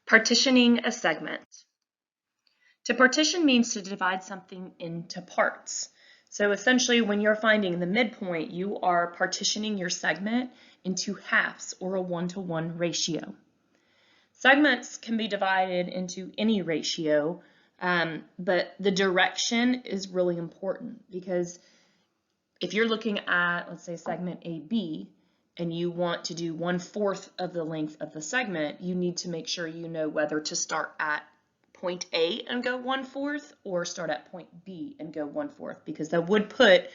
Partitioning a segment. To partition means to divide something into parts. So essentially, when you're finding the midpoint, you are partitioning your segment into halves or a 1-to-1 ratio. Segments can be divided into any ratio, but the direction is really important because if you're looking at, let's say, segment AB, and you want to do 1/4 of the length of the segment, you need to make sure you know whether to start at point A and go 1/4 or start at point B and go 1/4, because that would put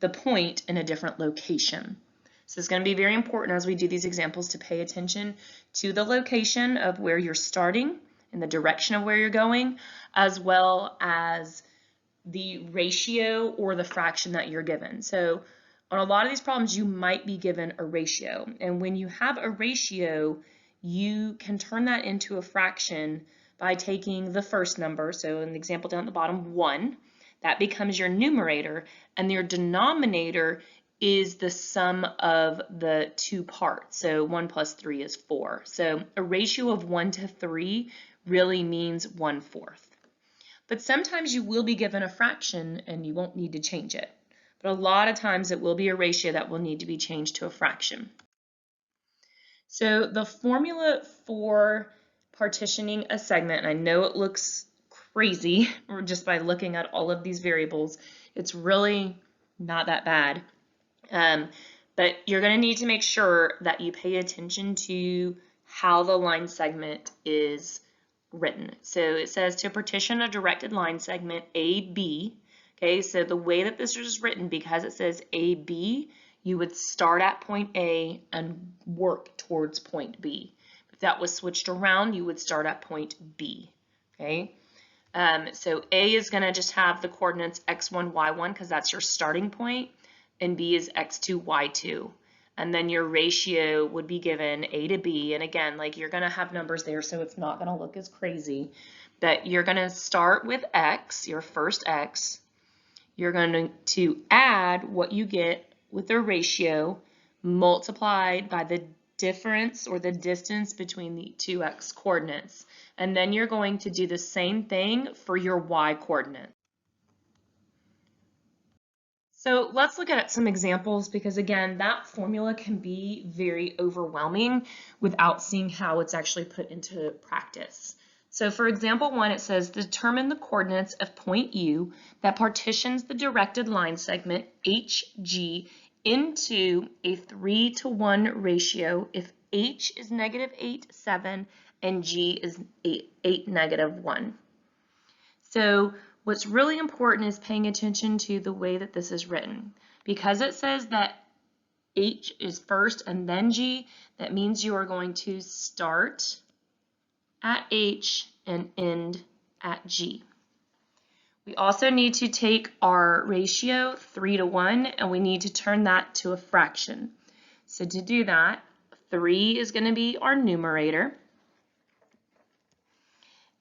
the point in a different location. So it's going to be very important as we do these examples to pay attention to the location of where you're starting and the direction of where you're going, as well as the ratio or the fraction that you're given. So on a lot of these problems, you might be given a ratio. And when you have a ratio, you can turn that into a fraction by taking the first number. So in the example down at the bottom, 1, that becomes your numerator, and your denominator is the sum of the two parts. So 1 + 3 is 4. So a ratio of 1 to 3 really means 1/4. But sometimes you will be given a fraction and you won't need to change it. But a lot of times it will be a ratio that will need to be changed to a fraction. So the formula for partitioning a segment, and I know it looks crazy just by looking at all of these variables, it's really not that bad. But you're going to need to make sure that you pay attention to how the line segment is written. So it says to partition a directed line segment AB. Okay, so the way that this is written, because it says AB, you would start at point A and work towards point B. If that was switched around, you would start at point B. Okay, so A is going to just have the coordinates x1, y1, because that's your starting point, and B is x2, y2. And then your ratio would be given A to B. And again, like, you're going to have numbers there, so it's not going to look as crazy. But you're going to start with x, your first x. You're going to add what you get with the ratio multiplied by the difference or the distance between the two x coordinates. And then you're going to do the same thing for your y coordinate. So let's look at some examples, because again, that formula can be very overwhelming without seeing how it's actually put into practice. So for example 1, it says determine the coordinates of point U that partitions the directed line segment HG into a 3-to-1 ratio if H is -8, 7, and G is 8, -1. So what's really important is paying attention to the way that this is written. Because it says that H is first and then G, that means you are going to start at H and end at G. We also need to take our ratio 3-to-1 and we need to turn that to a fraction. So to do that, 3 is going to be our numerator.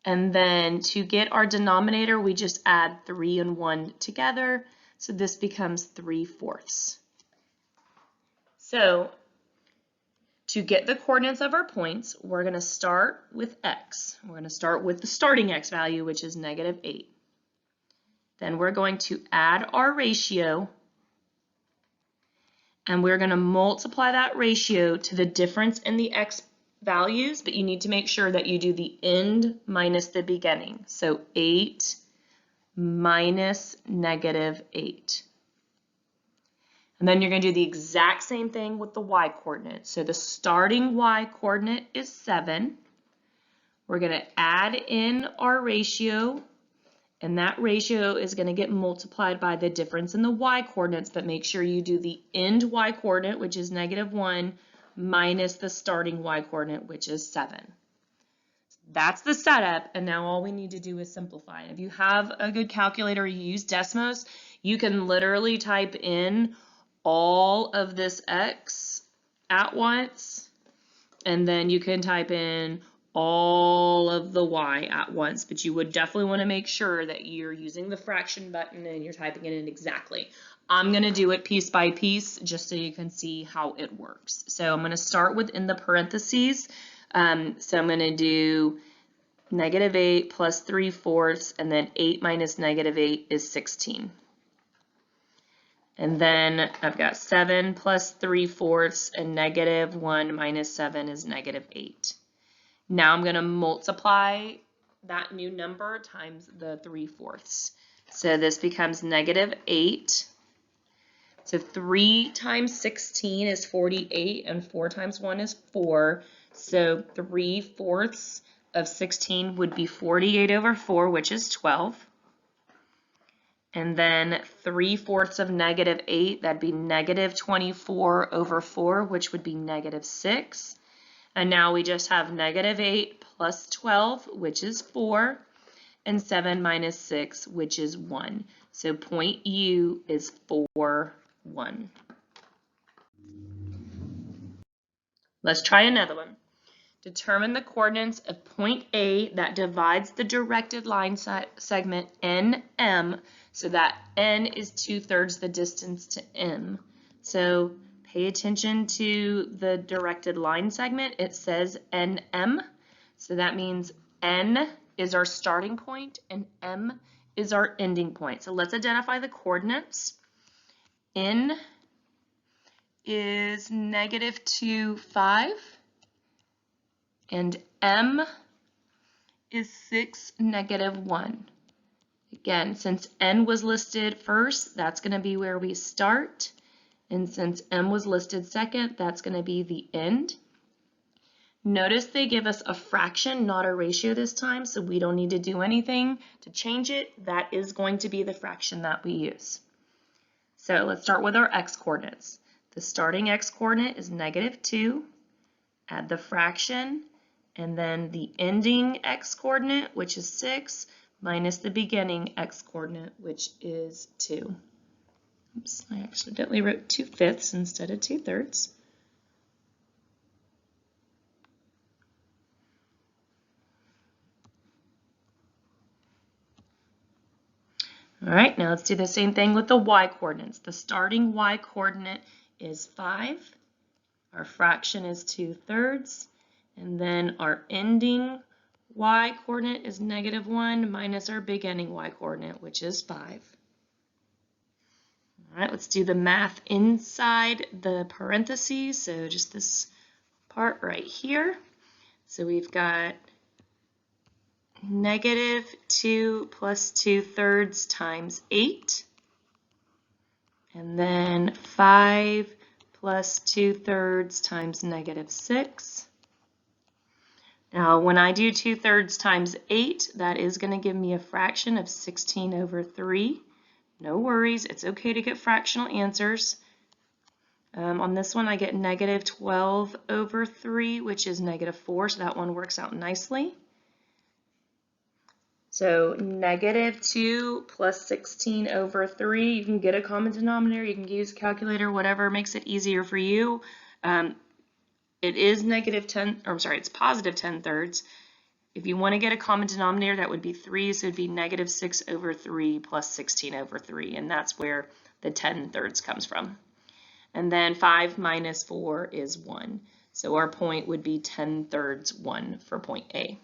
And then to get our denominator, we just add 3 and 1 together. So this becomes 3/4. So to get the coordinates of our points, we're going to start with x. We're going to start with the starting x value, which is -8. Then we're going to add our ratio, and we're going to multiply that ratio to the difference in the x values, but you need to make sure that you do the end minus the beginning. So 8 minus -8. And then you're going to do the exact same thing with the y coordinate. So the starting y coordinate is 7. We're going to add in our ratio, and that ratio is going to get multiplied by the difference in the y coordinates, but make sure you do the end y coordinate, which is -1, minus the starting y coordinate, which is 7. That's the setup, and now all we need to do is simplify. If you have a good calculator, you use Desmos, you can literally type in all of this x at once, and then you can type in all of the y at once, but you would definitely want to make sure that you're using the fraction button and you're typing it in exactly. I'm going to do it piece by piece just so you can see how it works. So I'm going to start within the parentheses. So I'm going to do negative 8 plus 3/4, and then 8 minus negative 8 is 16. And then I've got 7 plus 3/4, and negative 1 minus 7 is negative 8. Now I'm going to multiply that new number times the 3/4. So this becomes negative 8. So 3 times 16 is 48, and 4 times 1 is 4. So 3/4 of 16 would be 48 over 4, which is 12. And then 3/4 of negative 8, that'd be negative 24 over 4, which would be negative 6. And now we just have negative 8 plus 12, which is 4, and 7 minus 6, which is 1. So point U is 4, 1. Let's try another one. Determine the coordinates of point A that divides the directed line segment NM so that N is 2/3 the distance to M. So pay attention to the directed line segment. It says NM. So that means N is our starting point and M is our ending point. So let's identify the coordinates. N is -2, 5. And M is 6, -1. Again, since N was listed first, that's going to be where we start. And since M was listed second, that's going to be the end. Notice they give us a fraction, not a ratio this time, so we don't need to do anything to change it. That is going to be the fraction that we use. So let's start with our x-coordinates. The starting x-coordinate is -2. Add the fraction. And then the ending x-coordinate, which is 6, minus the beginning x-coordinate, which is 2. Oops, I accidentally wrote 2/5 instead of 2/3. All right, now let's do the same thing with the y-coordinates. The starting y-coordinate is 5. Our fraction is 2/3. And then our ending y-coordinate is -1 minus our beginning y-coordinate, which is 5. All right, let's do the math inside the parentheses. So just this part right here. So we've got -2 plus 2/3 times 8. And then 5 plus 2/3 times -6. Now, when I do 2/3 times 8, that is going to give me a fraction of 16 over 3. No worries, it's okay to get fractional answers. On this one, I get -12 over 3, which is -4, so that one works out nicely. So -2 plus 16 over 3, you can get a common denominator, you can use a calculator, whatever makes it easier for you. It is it's positive 10/3. If you want to get a common denominator, that would be 3, so it would be -6 over 3 plus 16 over 3, and that's where the 10/3 comes from. And then 5 minus 4 is 1. So our point would be 10/3, 1 for point A.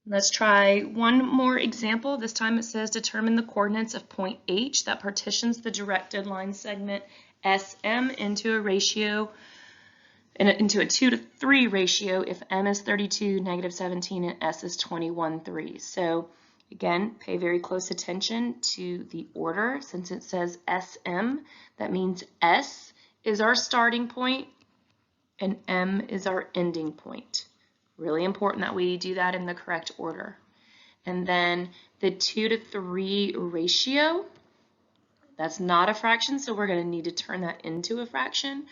Let's try one more example. This time it says determine the coordinates of point H that partitions the directed line segment SM into a 2:3 ratio if M is 32, -17, and S is 21, 3. So again, pay very close attention to the order. Since it says SM, that means S is our starting point and M is our ending point. Really important that we do that in the correct order. And then the 2:3 ratio, that's not a fraction, so we're going to need to turn that into a fraction.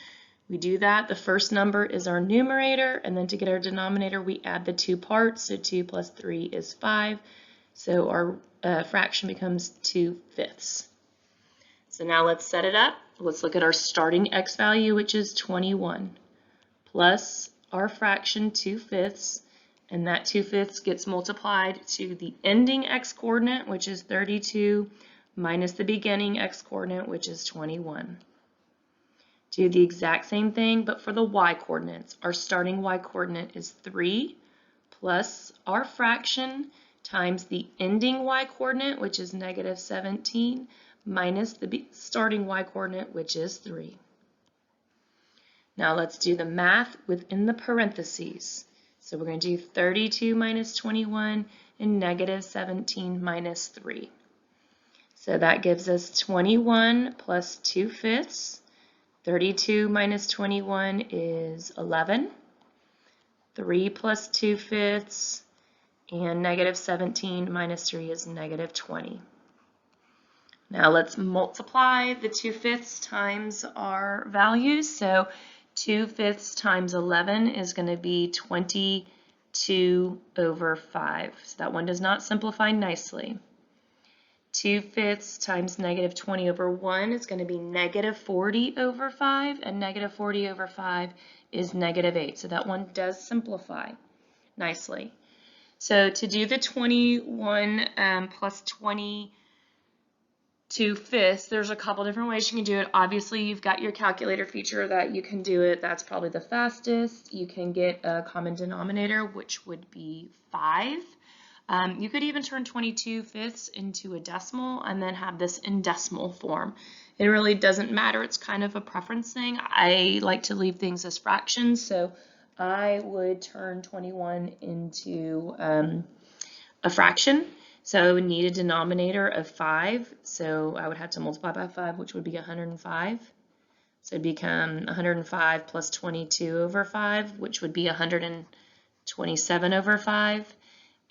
We do that. The first number is our numerator, and then to get our denominator, we add the 2 parts. So 2 plus 3 is 5. So our fraction becomes 2/5. So now let's set it up. Let's look at our starting x value, which is 21, plus our fraction 2/5, and that 2/5 gets multiplied to the ending x-coordinate, which is 32, minus the beginning x-coordinate, which is 21. do the exact same thing, but for the y-coordinates. Our starting y-coordinate is 3 plus our fraction times the ending y-coordinate, which is negative 17, minus the starting y-coordinate, which is 3. Now let's do the math within the parentheses. So we're going to do 32 minus 21 and negative 17 minus 3. So that gives us 21 plus 2/5. 32 minus 21 is 11. 3 plus 2/5, and negative 17 minus 3 is negative 20. Now let's multiply the 2/5 times our values. So 2/5 times 11 is going to be 22 over 5. So that one does not simplify nicely. 2/5 times negative 20 over 1 is going to be negative 40 over 5, and negative 40 over 5 is negative 8. So that one does simplify nicely. So to do the 21 plus 22/5, there's a couple different ways you can do it. Obviously, you've got your calculator feature that you can do it. That's probably the fastest. You can get a common denominator, which would be 5. You could even turn 22/5 into a decimal and then have this in decimal form. It really doesn't matter. It's kind of a preference thing. I like to leave things as fractions, so I would turn 21 into a fraction. So I would need a denominator of 5. So I would have to multiply by 5, which would be 105. So it'd become 105 plus 22 over 5, which would be 127 over 5.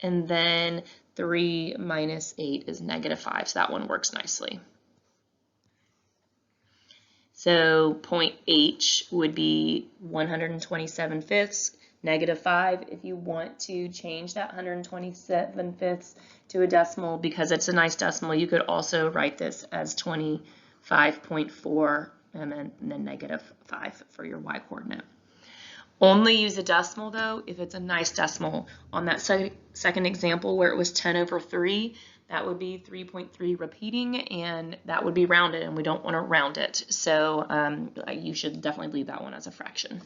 And then 3 minus 8 is negative 5, so that one works nicely. So point H would be 127/5, negative 5. If you want to change that 127/5 to a decimal, because it's a nice decimal, you could also write this as 25.4 and then negative 5 for your y-coordinate. Only use a decimal though if it's a nice decimal. On that second example where it was 10 over 3, that would be 3.3 repeating, and that would be rounded, and we don't want to round it. So you should definitely leave that one as a fraction.